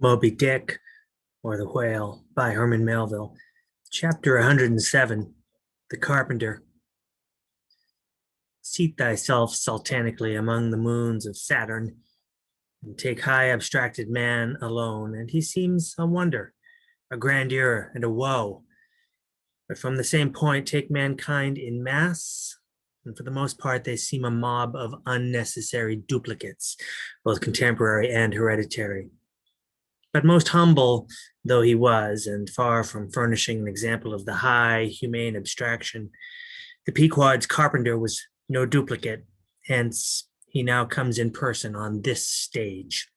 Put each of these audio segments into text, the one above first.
Moby-Dick, or The Whale, by Herman Melville. Chapter 107, The Carpenter. Seat thyself sultanically among the moons of Saturn, and take high abstracted man alone, and he seems a wonder, a grandeur, and a woe. But from the same point take mankind in mass, and for the most part they seem a mob of unnecessary duplicates, both contemporary and hereditary. But most humble though he was, and far from furnishing an example of the high, humane abstraction, the Pequod's carpenter was no duplicate, hence he now comes in person on this stage.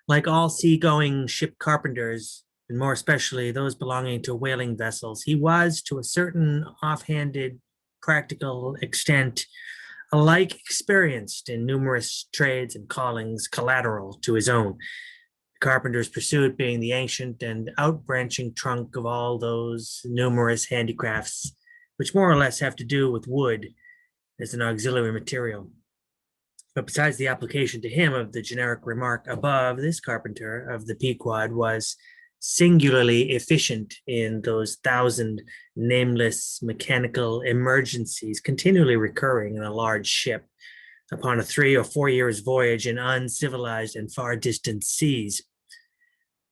Like all seagoing ship carpenters, and more especially those belonging to whaling vessels, he was, to a certain offhanded, practical extent, alike experienced in numerous trades and callings collateral to his own. The carpenter's pursuit being the ancient and outbranching trunk of all those numerous handicrafts which more or less have to do with wood as an auxiliary material. But besides the application to him of the generic remark above, this carpenter of the Pequod was singularly efficient in those thousand nameless mechanical emergencies continually recurring in a large ship upon a 3 or 4 years voyage in uncivilized and far distant seas.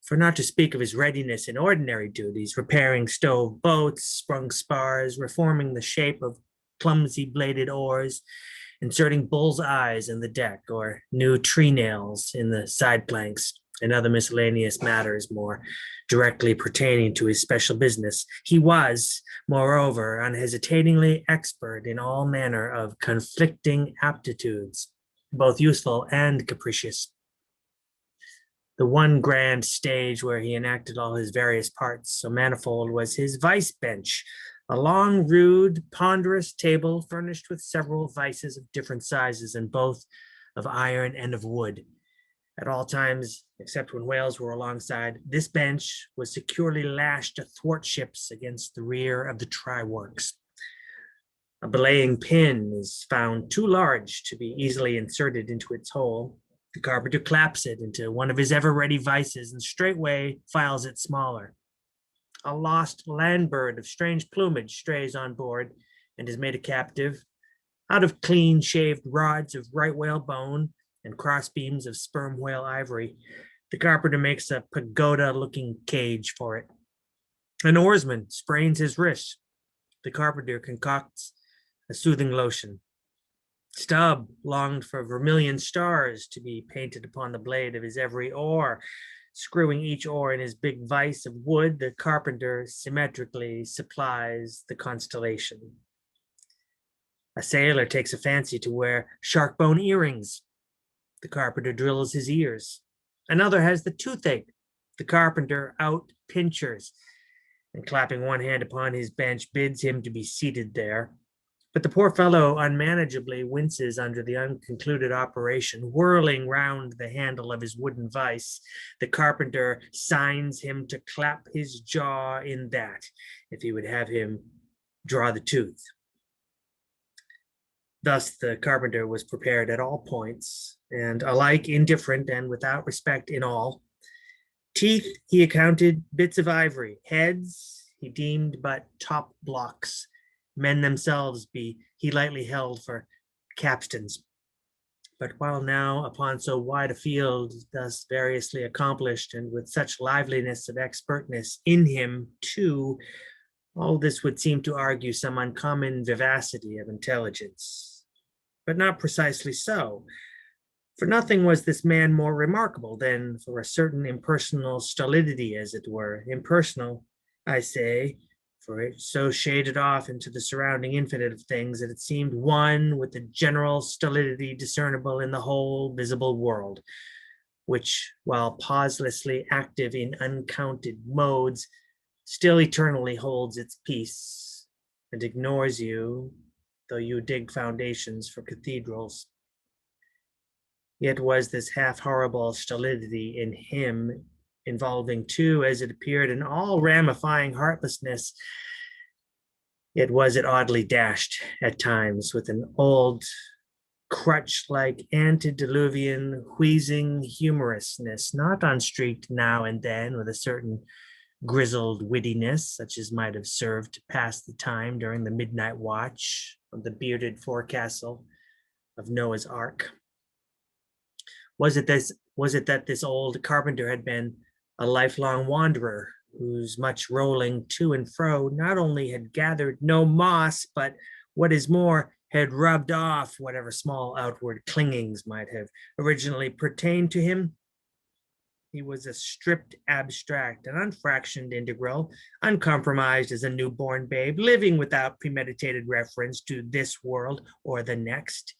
For not to speak of his readiness in ordinary duties, repairing stove boats, sprung spars, reforming the shape of clumsy bladed oars, inserting bull's eyes in the deck, or new tree nails in the side planks, and other miscellaneous matters more directly pertaining to his special business. He was, moreover, unhesitatingly expert in all manner of conflicting aptitudes, both useful and capricious. The one grand stage where he enacted all his various parts, so manifold, was his vice bench, a long, rude, ponderous table furnished with several vices of different sizes, and both of iron and of wood. At all times, except when whales were alongside, this bench was securely lashed athwartships against the rear of the try-works. A belaying pin is found too large to be easily inserted into its hole. The carpenter claps it into one of his ever-ready vices and straightway files it smaller. A lost land bird of strange plumage strays on board and is made a captive. Out of clean-shaved rods of right whale bone and crossbeams of sperm whale ivory, the carpenter makes a pagoda-looking cage for it. An oarsman sprains his wrist. The carpenter concocts a soothing lotion. Stubb longed for vermilion stars to be painted upon the blade of his every oar. Screwing each oar in his big vise of wood, the carpenter symmetrically supplies the constellation. A sailor takes a fancy to wear shark bone earrings. The carpenter drills his ears. Another has the toothache. The carpenter out-pinchers, and clapping one hand upon his bench, bids him to be seated there. But the poor fellow unmanageably winces under the unconcluded operation, whirling round the handle of his wooden vice. The carpenter signs him to clap his jaw in that, if he would have him draw the tooth. Thus the carpenter was prepared at all points, and alike indifferent and without respect in all. Teeth he accounted bits of ivory, heads he deemed but top blocks. Men themselves he lightly held for capstans. But while now upon so wide a field, thus variously accomplished, and with such liveliness of expertness in him too, all this would seem to argue some uncommon vivacity of intelligence. But not precisely so, for nothing was this man more remarkable than for a certain impersonal stolidity, as it were. Impersonal, I say, for it so shaded off into the surrounding infinite of things that it seemed one with the general stolidity discernible in the whole visible world, which, while pauselessly active in uncounted modes, still eternally holds its peace and ignores you, though you dig foundations for cathedrals. Yet was this half-horrible stolidity in him, involving too, as it appeared, an all-ramifying heartlessness, yet was it oddly dashed at times with an old crutch-like antediluvian wheezing humorousness, not unstreaked now and then with a certain grizzled wittiness, such as might have served to pass the time during the midnight watch of the bearded forecastle of Noah's Ark. Was it that this old carpenter had been a lifelong wanderer, whose much rolling to and fro not only had gathered no moss, but what is more, had rubbed off whatever small outward clingings might have originally pertained to him? He was a stripped abstract, an unfractioned integral, uncompromised as a newborn babe, living without premeditated reference to this world or the next.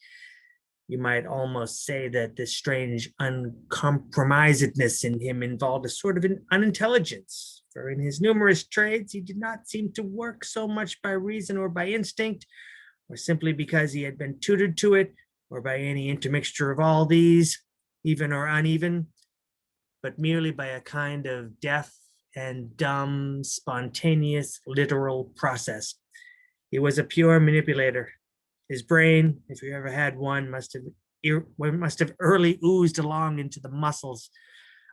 You might almost say that this strange uncompromisedness in him involved a sort of an unintelligence, for in his numerous trades he did not seem to work so much by reason or by instinct, or simply because he had been tutored to it, or by any intermixture of all these, even or uneven, but merely by a kind of deaf and dumb, spontaneous, literal process. He was a pure manipulator. His brain, if you ever had one, must have early oozed along into the muscles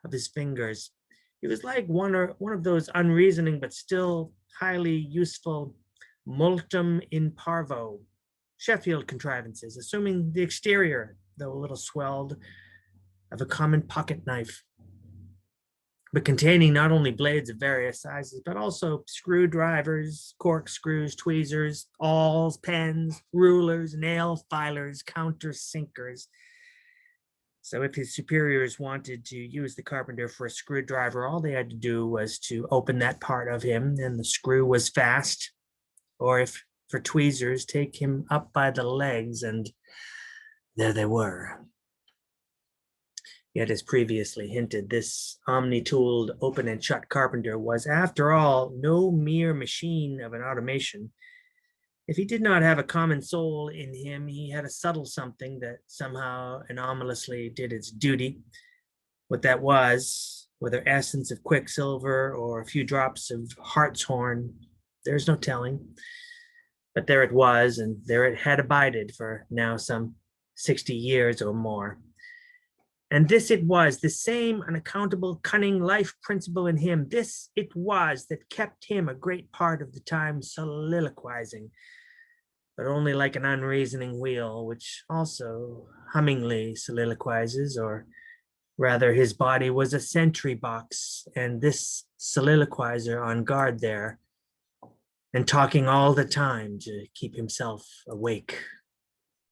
of his fingers. He was like one of those unreasoning but still highly useful multum in parvo Sheffield contrivances, assuming the exterior, though a little swelled, of a common pocket knife, but containing not only blades of various sizes, but also screwdrivers, corkscrews, tweezers, awls, pens, rulers, nail filers, countersinkers. So if his superiors wanted to use the carpenter for a screwdriver, all they had to do was to open that part of him, and the screw was fast. Or if for tweezers, take him up by the legs, and there they were. Yet, as previously hinted, this omni-tooled open and shut carpenter was, after all, no mere machine of an automation. If he did not have a common soul in him, he had a subtle something that somehow anomalously did its duty. What that was, whether essence of quicksilver or a few drops of hartshorn, there's no telling. But there it was, and there it had abided for now some 60 years or more. And this it was, the same unaccountable, cunning life principle in him. This it was that kept him a great part of the time soliloquizing, but only like an unreasoning wheel, which also hummingly soliloquizes, or rather his body was a sentry box, and this soliloquizer on guard there, and talking all the time to keep himself awake.